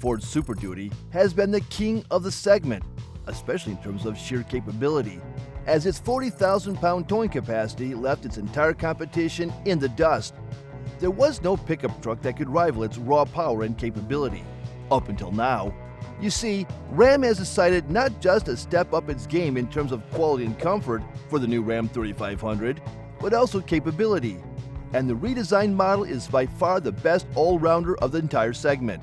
Ford Super Duty has been the king of the segment, especially in terms of sheer capability, as its 40,000-pound towing capacity left its entire competition in the dust. There was no pickup truck that could rival its raw power and capability, up until now. You see, Ram has decided not just to step up its game in terms of quality and comfort for the new Ram 3500, but also capability. And the redesigned model is by far the best all-rounder of the entire segment.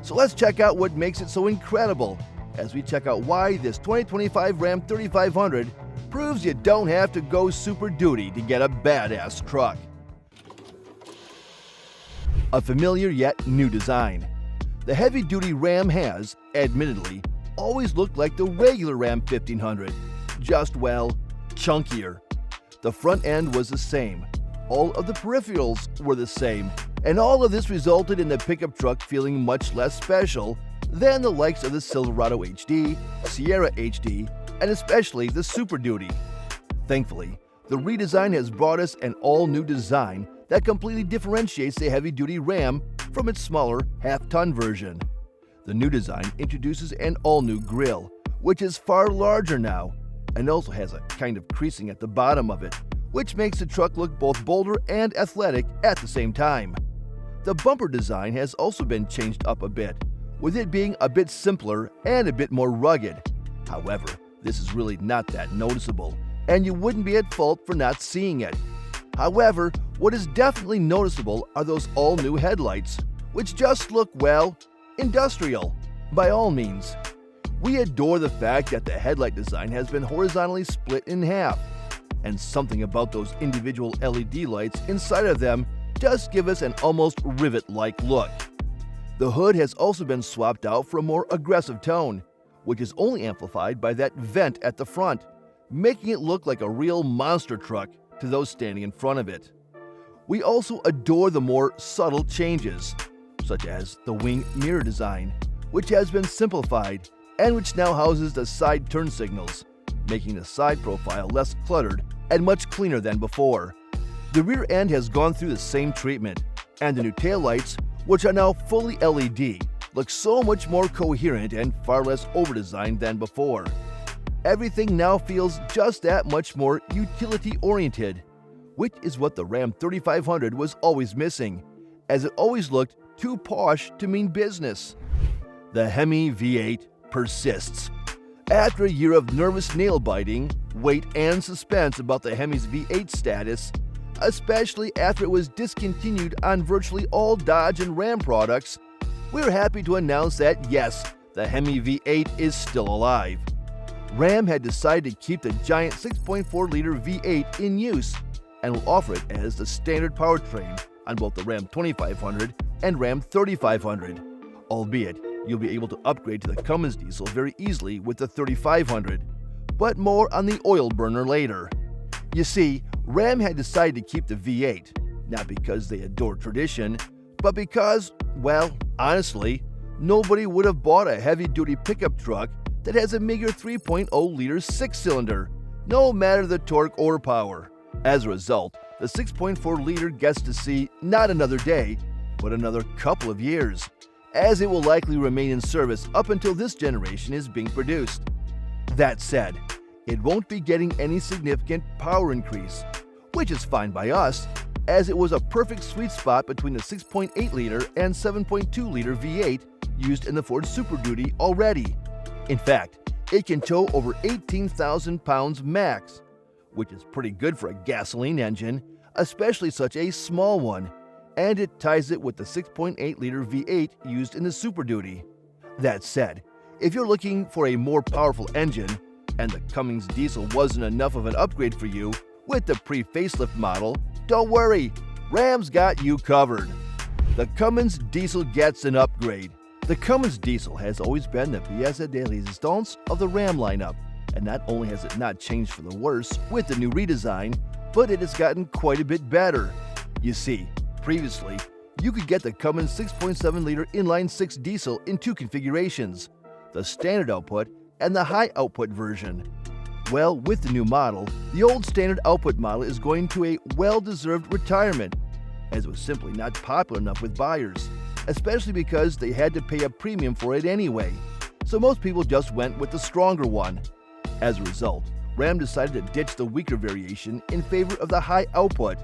So let's check out what makes it so incredible as we check out why this 2025 Ram 3500 proves you don't have to go Super Duty to get a badass truck. A familiar yet new design. The heavy-duty Ram has, admittedly, always looked like the regular Ram 1500, just, well, chunkier. The front end was the same, all of the peripherals were the same, and all of this resulted in the pickup truck feeling much less special than the likes of the Silverado HD, Sierra HD, and especially the Super Duty. Thankfully, the redesign has brought us an all-new design that completely differentiates the heavy-duty Ram from its smaller half-ton version. The new design introduces an all-new grille, which is far larger now, and also has a kind of creasing at the bottom of it, which makes the truck look both bolder and athletic at the same time. The bumper design has also been changed up a bit, with it being a bit simpler and a bit more rugged. However, this is really not that noticeable, and you wouldn't be at fault for not seeing it. However, what is definitely noticeable are those all-new headlights, which just look, well, industrial, by all means. We adore the fact that the headlight design has been horizontally split in half, and something about those individual LED lights inside of them does give us an almost rivet-like look. The hood has also been swapped out for a more aggressive tone, which is only amplified by that vent at the front, making it look like a real monster truck to those standing in front of it. We also adore the more subtle changes, such as the wing mirror design, which has been simplified and which now houses the side turn signals, making the side profile less cluttered and much cleaner than before. The rear end has gone through the same treatment, and the new taillights, which are now fully LED, look so much more coherent and far less overdesigned than before. Everything now feels just that much more utility-oriented, which is what the Ram 3500 was always missing, as it always looked too posh to mean business. The Hemi V8 persists. After a year of nervous nail-biting, wait, and suspense about the Hemi's V8 status, especially after it was discontinued on virtually all Dodge and Ram products, we're happy to announce that yes, the Hemi V8 is still alive. Ram had decided to keep the giant 6.4-liter V8 in use and will offer it as the standard powertrain on both the Ram 2500 and Ram 3500, albeit you'll be able to upgrade to the Cummins diesel very easily with the 3500, but more on the oil burner later. You see, Ram had decided to keep the V8, not because they adore tradition, but because, well, honestly, nobody would have bought a heavy-duty pickup truck that has a meager 3.0-liter six-cylinder, no matter the torque or power. As a result, the 6.4-liter gets to see not another day, but another couple of years, as it will likely remain in service up until this generation is being produced. That said, it won't be getting any significant power increase, which is fine by us, as it was a perfect sweet spot between the 6.8-liter and 7.2-liter V8 used in the Ford Super Duty already. In fact, it can tow over 18,000 pounds max, which is pretty good for a gasoline engine, especially such a small one, and it ties it with the 6.8-liter V8 used in the Super Duty. That said, if you're looking for a more powerful engine, and the Cummins diesel wasn't enough of an upgrade for you with the pre-facelift model, don't worry, Ram's got you covered. The Cummins diesel gets an upgrade. The Cummins diesel has always been the pièce de résistance of the Ram lineup, and not only has it not changed for the worse with the new redesign, but it has gotten quite a bit better. You see, previously, you could get the Cummins 6.7-liter inline-six diesel in two configurations, the standard output and the high output version. Well, with the new model, the old standard output model is going to a well-deserved retirement, as it was simply not popular enough with buyers, especially because they had to pay a premium for it anyway. So most people just went with the stronger one. As a result, Ram decided to ditch the weaker variation in favor of the high output.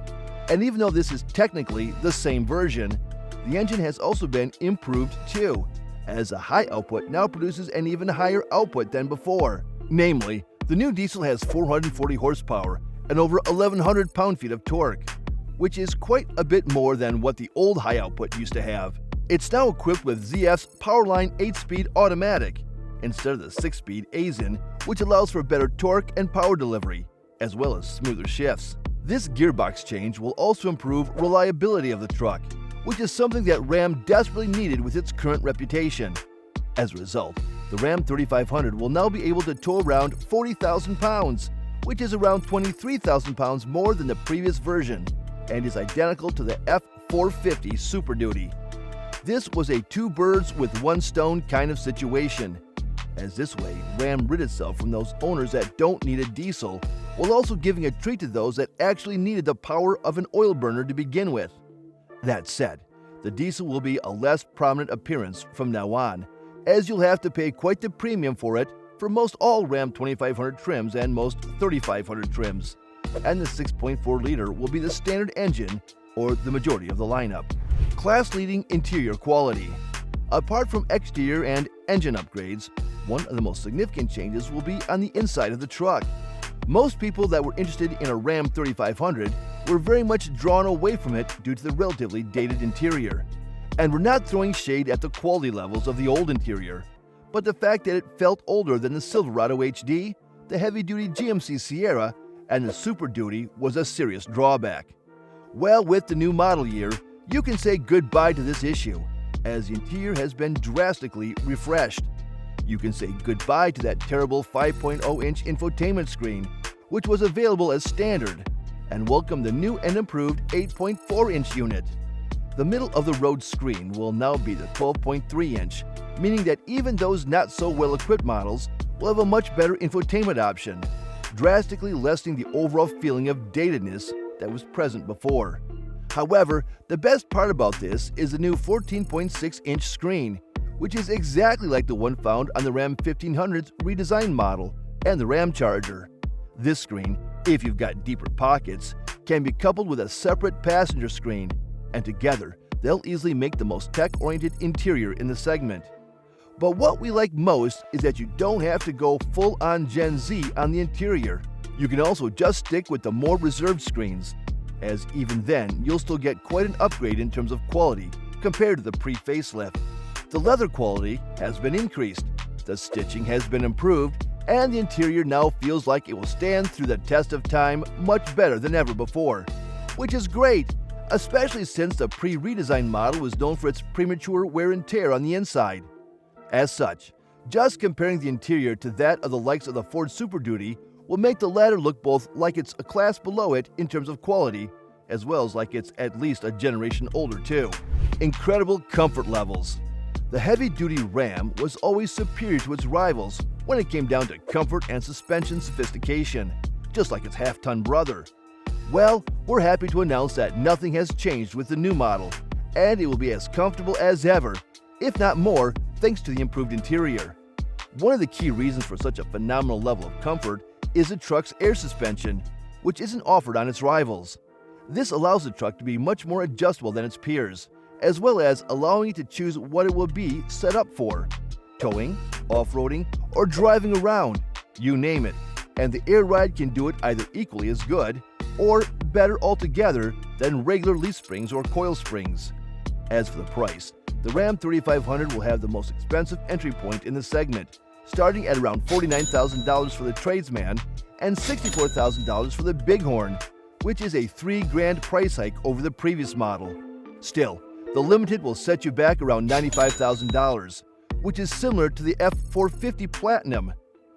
And even though this is technically the same version, the engine has also been improved too, as the high output now produces an even higher output than before. Namely, the new diesel has 440 horsepower and over 1,100 pound-feet of torque, which is quite a bit more than what the old high output used to have. It's now equipped with ZF's Powertrain 8-speed automatic instead of the 6-speed AZIN, which allows for better torque and power delivery, as well as smoother shifts. This gearbox change will also improve reliability of the truck, which is something that Ram desperately needed with its current reputation. As a result, the Ram 3500 will now be able to tow around 40,000 pounds, which is around 23,000 pounds more than the previous version, and is identical to the F450 Super Duty. This was a two birds with one stone kind of situation, as this way Ram rid itself from those owners that don't need a diesel, while also giving a treat to those that actually needed the power of an oil burner to begin with. That said, the diesel will be a less prominent appearance from now on, as you'll have to pay quite the premium for it for most all Ram 2500 trims and most 3500 trims, and the 6.4-liter will be the standard engine or the majority of the lineup. Class-leading interior quality. Apart from exterior and engine upgrades, one of the most significant changes will be on the inside of the truck. Most people that were interested in a Ram 3500 were very much drawn away from it due to the relatively dated interior. And we're not throwing shade at the quality levels of the old interior, but the fact that it felt older than the Silverado HD, the heavy-duty GMC Sierra, and the Super Duty was a serious drawback. Well, with the new model year, you can say goodbye to this issue, as the interior has been drastically refreshed. You can say goodbye to that terrible 5.0-inch infotainment screen, which was available as standard, and welcome the new and improved 8.4-inch unit. The middle-of-the-road screen will now be the 12.3-inch, meaning that even those not-so-well-equipped models will have a much better infotainment option, drastically lessening the overall feeling of datedness that was present before. However, the best part about this is the new 14.6-inch screen, which is exactly like the one found on the Ram 1500's redesigned model and the Ram Charger. This screen, if you've got deeper pockets, can be coupled with a separate passenger screen, and together, they'll easily make the most tech-oriented interior in the segment. But what we like most is that you don't have to go full-on Gen Z on the interior. You can also just stick with the more reserved screens, as even then, you'll still get quite an upgrade in terms of quality compared to the pre-facelift. The leather quality has been increased, the stitching has been improved, and the interior now feels like it will stand through the test of time much better than ever before, which is great, especially since the pre-redesigned model was known for its premature wear and tear on the inside. As such, just comparing the interior to that of the likes of the Ford Super Duty will make the latter look both like it's a class below it in terms of quality, as well as like it's at least a generation older too. Incredible comfort levels. The heavy-duty Ram was always superior to its rivals when it came down to comfort and suspension sophistication, just like its half-ton brother. Well, we're happy to announce that nothing has changed with the new model, and it will be as comfortable as ever, if not more, thanks to the improved interior. One of the key reasons for such a phenomenal level of comfort is the truck's air suspension, which isn't offered on its rivals. This allows the truck to be much more adjustable than its peers, as well as allowing it to choose what it will be set up for: towing, off-roading, or driving around, you name it, and the air ride can do it either equally as good or better altogether than regular leaf springs or coil springs. As for the price, the Ram 3500 will have the most expensive entry point in the segment, starting at around $49,000 for the tradesman and $64,000 for the bighorn, which is a $3,000 price hike over the previous model. Still, the Limited will set you back around $95,000, which is similar to the F450 Platinum.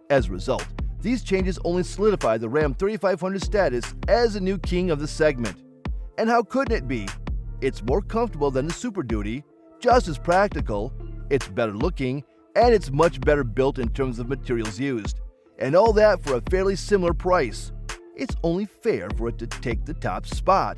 As a result, these changes only solidify the Ram 3500 status as the new king of the segment. And how couldn't it be? It's more comfortable than the Super Duty, just as practical, it's better looking, and it's much better built in terms of materials used. And all that for a fairly similar price. It's only fair for it to take the top spot.